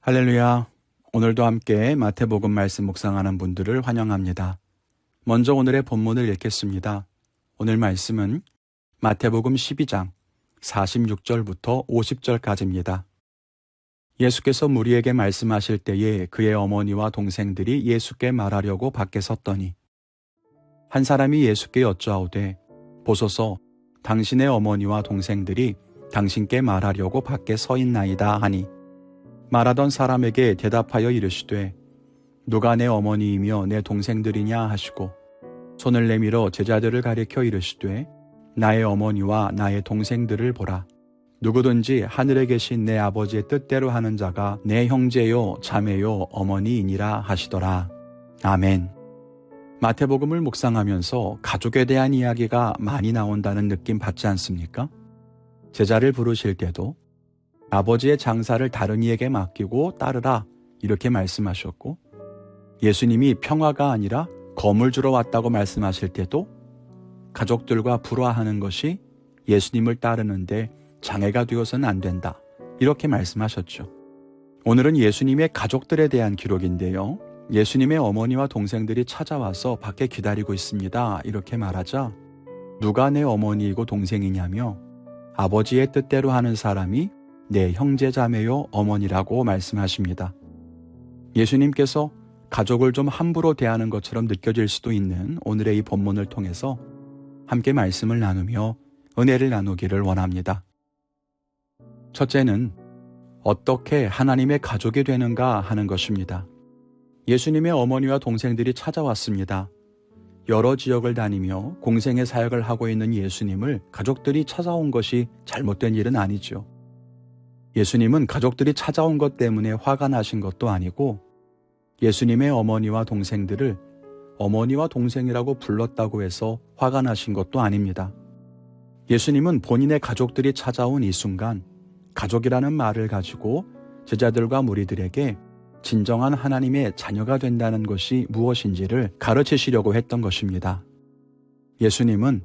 할렐루야. 오늘도 함께 마태복음 말씀 묵상하는 분들을 환영합니다. 먼저 오늘의 본문을 읽겠습니다. 오늘 말씀은 마태복음 12장 46절부터 50절까지입니다. 예수께서 무리에게 말씀하실 때에 그의 어머니와 동생들이 예수께 말하려고 밖에 섰더니 한 사람이 예수께 여쭈하오되 보소서 당신의 어머니와 동생들이 당신께 말하려고 밖에 서 있나이다 하니 말하던 사람에게 대답하여 이르시되 누가 내 어머니이며 내 동생들이냐 하시고 손을 내밀어 제자들을 가리켜 이르시되 나의 어머니와 나의 동생들을 보라. 누구든지 하늘에 계신 내 아버지의 뜻대로 하는 자가 내 형제요 자매요 어머니이니라 하시더라. 아멘. 마태복음을 묵상하면서 가족에 대한 이야기가 많이 나온다는 느낌 받지 않습니까? 제자를 부르실 때도 아버지의 장사를 다른 이에게 맡기고 따르라 이렇게 말씀하셨고, 예수님이 평화가 아니라 검을 주러 왔다고 말씀하실 때도 가족들과 불화하는 것이 예수님을 따르는데 장애가 되어서는 안 된다 이렇게 말씀하셨죠. 오늘은 예수님의 가족들에 대한 기록인데요. 예수님의 어머니와 동생들이 찾아와서 밖에 기다리고 있습니다 이렇게 말하자 누가 내 어머니이고 동생이냐며 아버지의 뜻대로 하는 사람이 내 형제 자매요 어머니라고 말씀하십니다. 예수님께서 가족을 좀 함부로 대하는 것처럼 느껴질 수도 있는 오늘의 이 본문을 통해서 함께 말씀을 나누며 은혜를 나누기를 원합니다. 첫째는 어떻게 하나님의 가족이 되는가 하는 것입니다. 예수님의 어머니와 동생들이 찾아왔습니다. 여러 지역을 다니며 공생의 사역을 하고 있는 예수님을 가족들이 찾아온 것이 잘못된 일은 아니죠. 예수님은 가족들이 찾아온 것 때문에 화가 나신 것도 아니고 예수님의 어머니와 동생들을 어머니와 동생이라고 불렀다고 해서 화가 나신 것도 아닙니다. 예수님은 본인의 가족들이 찾아온 이 순간 가족이라는 말을 가지고 제자들과 무리들에게 진정한 하나님의 자녀가 된다는 것이 무엇인지를 가르치시려고 했던 것입니다. 예수님은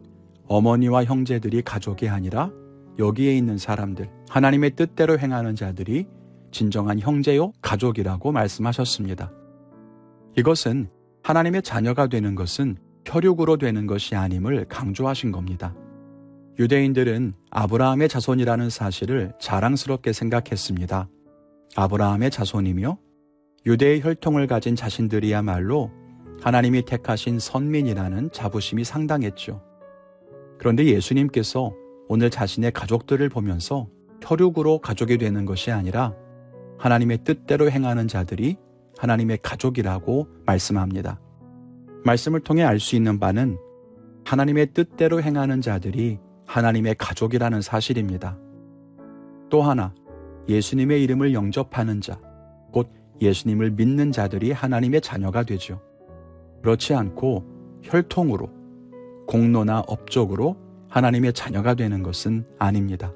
어머니와 형제들이 가족이 아니라 여기에 있는 사람들, 하나님의 뜻대로 행하는 자들이 진정한 형제요 가족이라고 말씀하셨습니다. 이것은 하나님의 자녀가 되는 것은 혈육으로 되는 것이 아님을 강조하신 겁니다. 유대인들은 아브라함의 자손이라는 사실을 자랑스럽게 생각했습니다. 아브라함의 자손이며 유대의 혈통을 가진 자신들이야말로 하나님이 택하신 선민이라는 자부심이 상당했죠. 그런데 예수님께서 오늘 자신의 가족들을 보면서 혈육으로 가족이 되는 것이 아니라 하나님의 뜻대로 행하는 자들이 하나님의 가족이라고 말씀합니다. 말씀을 통해 알 수 있는 바는 하나님의 뜻대로 행하는 자들이 하나님의 가족이라는 사실입니다. 또 하나, 예수님의 이름을 영접하는 자, 곧 예수님을 믿는 자들이 하나님의 자녀가 되죠. 그렇지 않고 혈통으로, 공로나 업적으로 하나님의 자녀가 되는 것은 아닙니다.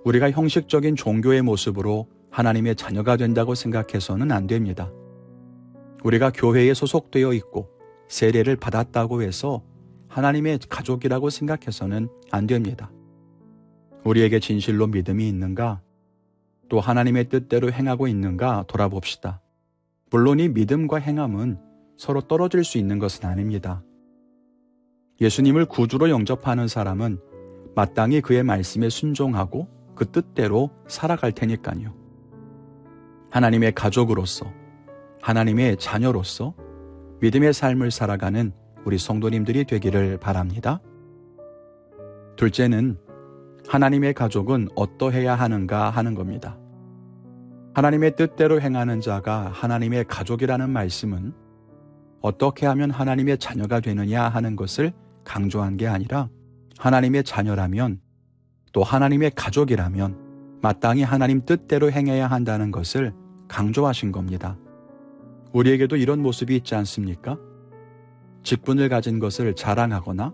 우리가 형식적인 종교의 모습으로 하나님의 자녀가 된다고 생각해서는 안 됩니다. 우리가 교회에 소속되어 있고 세례를 받았다고 해서 하나님의 가족이라고 생각해서는 안 됩니다. 우리에게 진실로 믿음이 있는가? 또 하나님의 뜻대로 행하고 있는가 돌아봅시다. 물론 이 믿음과 행함은 서로 떨어질 수 있는 것은 아닙니다. 예수님을 구주로 영접하는 사람은 마땅히 그의 말씀에 순종하고 그 뜻대로 살아갈 테니까요. 하나님의 가족으로서, 하나님의 자녀로서 믿음의 삶을 살아가는 우리 성도님들이 되기를 바랍니다. 둘째는 하나님의 가족은 어떠해야 하는가 하는 겁니다. 하나님의 뜻대로 행하는 자가 하나님의 가족이라는 말씀은 어떻게 하면 하나님의 자녀가 되느냐 하는 것을 강조한 게 아니라 하나님의 자녀라면 또 하나님의 가족이라면 마땅히 하나님 뜻대로 행해야 한다는 것을 강조하신 겁니다. 우리에게도 이런 모습이 있지 않습니까? 직분을 가진 것을 자랑하거나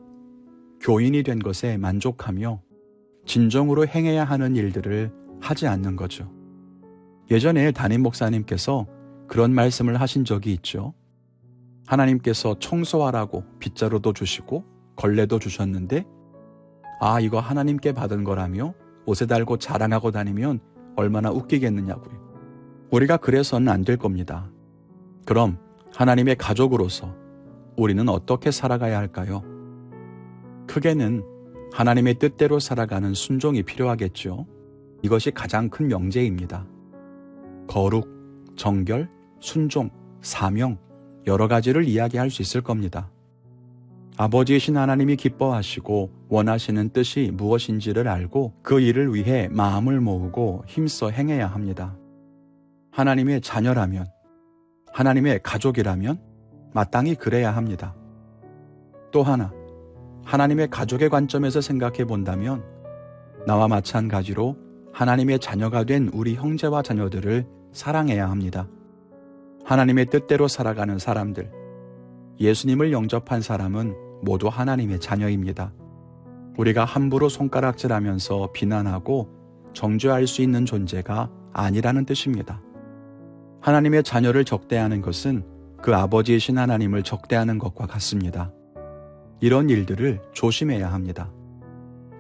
교인이 된 것에 만족하며 진정으로 행해야 하는 일들을 하지 않는 거죠. 예전에 담임 목사님께서 그런 말씀을 하신 적이 있죠. 하나님께서 청소하라고 빗자루도 주시고 걸레도 주셨는데 이거 하나님께 받은 거라며 옷에 달고 자랑하고 다니면 얼마나 웃기겠느냐고요. 우리가 그래서는 안 될 겁니다. 그럼 하나님의 가족으로서 우리는 어떻게 살아가야 할까요? 크게는 하나님의 뜻대로 살아가는 순종이 필요하겠죠. 이것이 가장 큰 명제입니다. 거룩, 정결, 순종, 사명, 여러 가지를 이야기할 수 있을 겁니다. 아버지이신 하나님이 기뻐하시고 원하시는 뜻이 무엇인지를 알고 그 일을 위해 마음을 모으고 힘써 행해야 합니다. 하나님의 자녀라면, 하나님의 가족이라면 마땅히 그래야 합니다. 또 하나, 하나님의 가족의 관점에서 생각해 본다면 나와 마찬가지로 하나님의 자녀가 된 우리 형제와 자녀들을 사랑해야 합니다. 하나님의 뜻대로 살아가는 사람들, 예수님을 영접한 사람은 모두 하나님의 자녀입니다. 우리가 함부로 손가락질하면서 비난하고 정죄할 수 있는 존재가 아니라는 뜻입니다. 하나님의 자녀를 적대하는 것은 그 아버지이신 하나님을 적대하는 것과 같습니다. 이런 일들을 조심해야 합니다.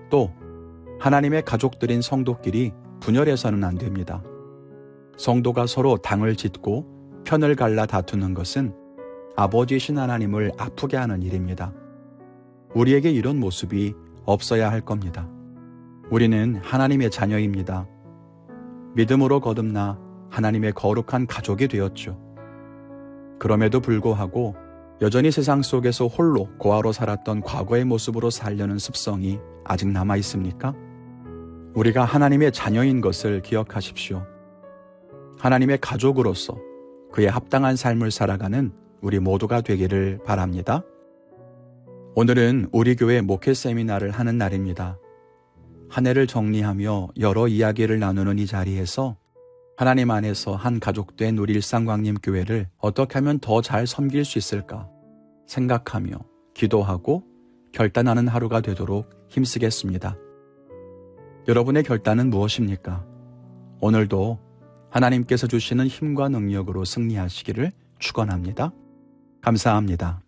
또 하나님의 가족들인 성도끼리 분열해서는 안 됩니다. 성도가 서로 당을 짓고 편을 갈라 다투는 것은 아버지이신 하나님을 아프게 하는 일입니다. 우리에게 이런 모습이 없어야 할 겁니다. 우리는 하나님의 자녀입니다. 믿음으로 거듭나 하나님의 거룩한 가족이 되었죠. 그럼에도 불구하고 여전히 세상 속에서 홀로 고아로 살았던 과거의 모습으로 살려는 습성이 아직 남아 있습니까? 우리가 하나님의 자녀인 것을 기억하십시오. 하나님의 가족으로서 그에 합당한 삶을 살아가는 우리 모두가 되기를 바랍니다. 오늘은 우리 교회 목회 세미나를 하는 날입니다. 한 해를 정리하며 여러 이야기를 나누는 이 자리에서 하나님 안에서 한 가족된 우리 일상광림교회를 어떻게 하면 더 잘 섬길 수 있을까 생각하며 기도하고 결단하는 하루가 되도록 힘쓰겠습니다. 여러분의 결단은 무엇입니까? 오늘도 하나님께서 주시는 힘과 능력으로 승리하시기를 축원합니다. 감사합니다.